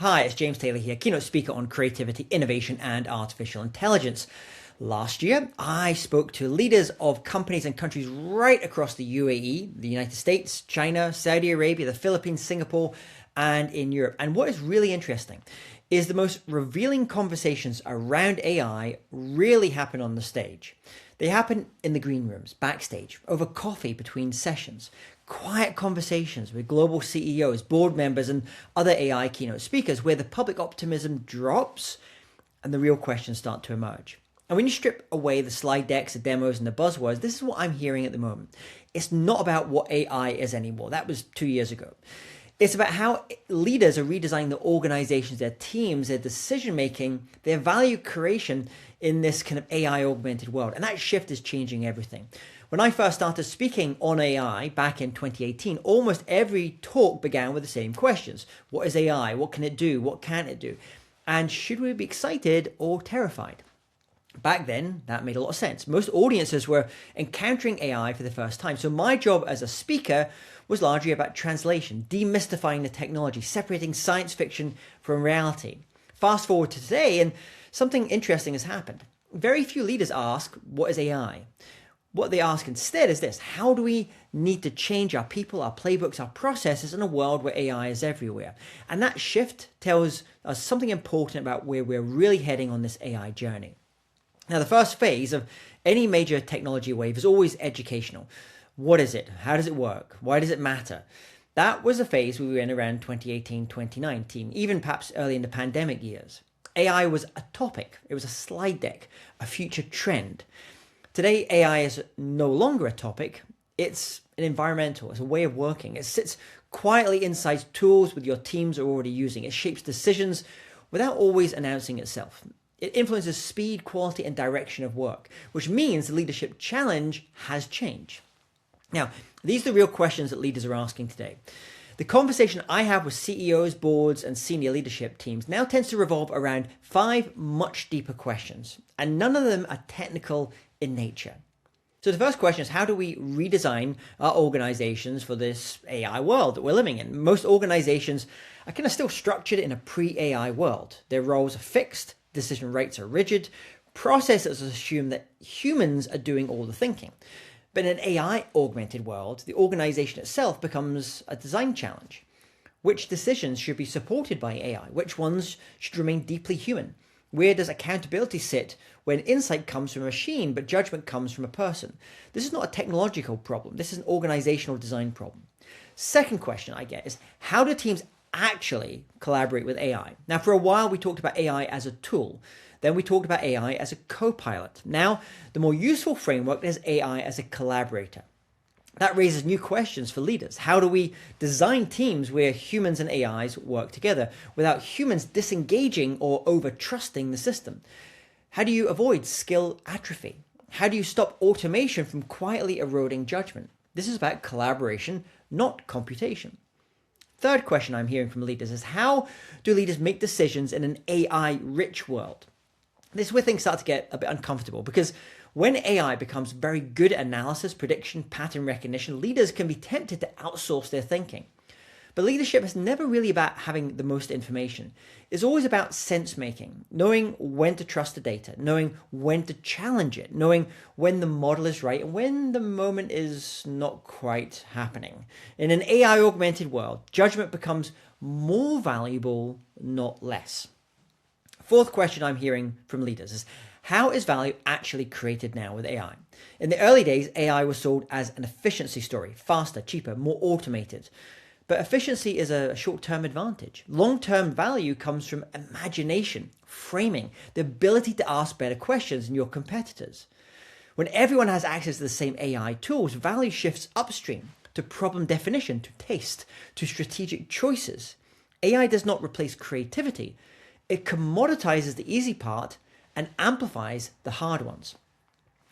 Hi, it's James Taylor here, keynote speaker on creativity, innovation, and artificial intelligence. Last year, I spoke to leaders of companies and countries right across the UAE, the United States, China, Saudi Arabia, the Philippines, Singapore, and in Europe. And what is really interesting is the most revealing conversations around AI really happen on the stage. They happen in the green rooms, backstage, over coffee between sessions, quiet conversations with global CEOs, board members, and other AI keynote speakers where the public optimism drops and the real questions start to emerge. And when you strip away the slide decks, the demos, and the buzzwords, this is what I'm hearing at the moment. It's not about what AI is anymore. That was 2 years ago. It's about how leaders are redesigning their organizations, their teams, their decision making, their value creation in this kind of AI augmented world. And that shift is changing everything. When I first started speaking on AI back in 2018, almost every talk began with the same questions. What is AI? What can it do? What can't it do? And should we be excited or terrified? Back then, that made a lot of sense. Most audiences were encountering AI for the first time. So my job as a speaker was largely about translation, demystifying the technology, separating science fiction from reality. Fast forward to today, and something interesting has happened. Very few leaders ask, what is AI? What they ask instead is this: how do we need to change our people, our playbooks, our processes in a world where AI is everywhere? And that shift tells us something important about where we're really heading on this AI journey. Now, the first phase of any major technology wave is always educational. What is it? How does it work? Why does it matter? That was a phase we were in around 2018, 2019, even perhaps early in the pandemic years. AI was a topic. It was a slide deck, a future trend. Today, AI is no longer a topic. It's an environmental, it's a way of working. It sits quietly inside tools with your teams are already using. It shapes decisions without always announcing itself. It influences speed, quality, and direction of work, which means the leadership challenge has changed. Now, these are the real questions that leaders are asking today. The conversation I have with CEOs, boards, and senior leadership teams now tends to revolve around 5 much deeper questions, and none of them are technical in nature. So the first question is, how do we redesign our organizations for this AI world that we're living in? Most organizations are kind of still structured in a pre-AI world. Their roles are fixed, decision rates are rigid, processes assume that humans are doing all the thinking. But in an AI-augmented world, the organization itself becomes a design challenge. Which decisions should be supported by AI? Which ones should remain deeply human? Where does accountability sit when insight comes from a machine, but judgment comes from a person? This is not a technological problem. This is an organizational design problem. Second question I get is, how do teams actually collaborate with AI? Now, for a while, we talked about AI as a tool. Then we talked about AI as a co-pilot. Now, the more useful framework is AI as a collaborator. That raises new questions for leaders. How do we design teams where humans and AIs work together without humans disengaging or over-trusting the system? How do you avoid skill atrophy? How do you stop automation from quietly eroding judgment? This is about collaboration, not computation. Third question I'm hearing from leaders is, how do leaders make decisions in an AI-rich world? This is where things start to get a bit uncomfortable, because when AI becomes very good at analysis, prediction, pattern recognition, leaders can be tempted to outsource their thinking. But leadership is never really about having the most information. It's always about sense making, knowing when to trust the data, knowing when to challenge it, knowing when the model is right and when the moment is not quite happening. In an AI augmented world, judgment becomes more valuable, not less. Fourth question I'm hearing from leaders is, how is value actually created now with AI? In the early days, AI was sold as an efficiency story, faster, cheaper, more automated. But efficiency is a short-term advantage. Long-term value comes from imagination, framing, the ability to ask better questions than your competitors. When everyone has access to the same AI tools, value shifts upstream to problem definition, to taste, to strategic choices. AI does not replace creativity. It commoditizes the easy part and amplifies the hard ones.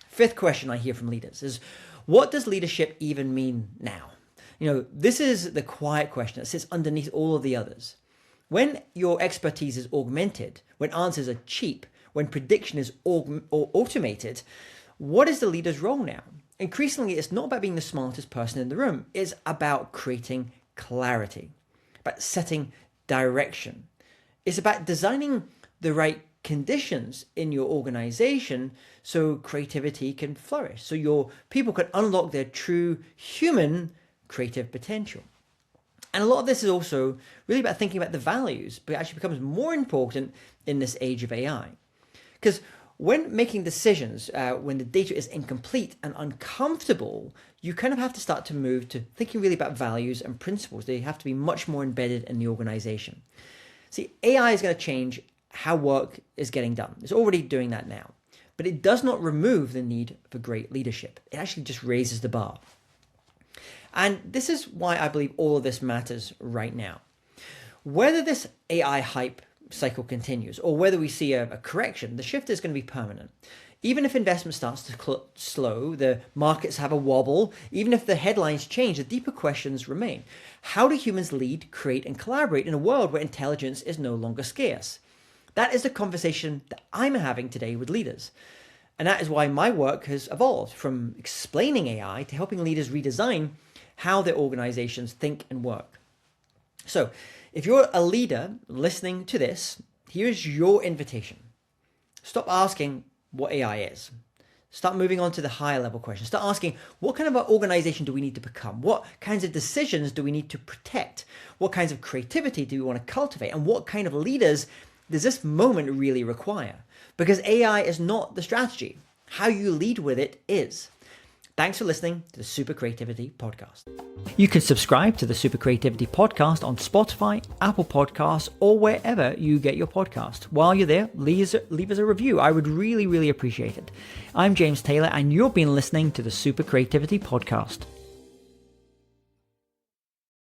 Fifth question I hear from leaders is, what does leadership even mean now? This is the quiet question that sits underneath all of the others. When your expertise is augmented, when answers are cheap, when prediction is automated, what is the leader's role now? Increasingly, it's not about being the smartest person in the room. It's about creating clarity, about setting direction, It's about designing the right conditions in your organization so creativity can flourish, so your people can unlock their true human creative potential. And a lot of this is also really about thinking about the values, but it actually becomes more important in this age of AI. Because when making decisions, when the data is incomplete and uncomfortable, you kind of have to start to move to thinking really about values and principles. They have to be much more embedded in the organization. See, AI is going to change how work is getting done. It's already doing that now. But it does not remove the need for great leadership. It actually just raises the bar. And this is why I believe all of this matters right now. Whether this AI hype cycle continues or whether we see a correction, the shift is going to be permanent. Even if investment starts to slow, the markets have a wobble, even if the headlines change, the deeper questions remain. How do humans lead, create, and collaborate in a world where intelligence is no longer scarce? That is the conversation that I'm having today with leaders. And that is why my work has evolved from explaining AI to helping leaders redesign how their organizations think and work. So, if you're a leader listening to this, here's your invitation. Stop asking what AI is. Start moving on to the higher level questions. Start asking, what kind of an organization do we need to become? What kinds of decisions do we need to protect? What kinds of creativity do we want to cultivate? And what kind of leaders does this moment really require? Because AI is not the strategy. How you lead with it is. Thanks for listening to the Super Creativity Podcast. You can subscribe to the Super Creativity Podcast on Spotify, Apple Podcasts, or wherever you get your podcast. While you're there, leave us a review. I would really, really appreciate it. I'm James Taylor, and you've been listening to the Super Creativity Podcast.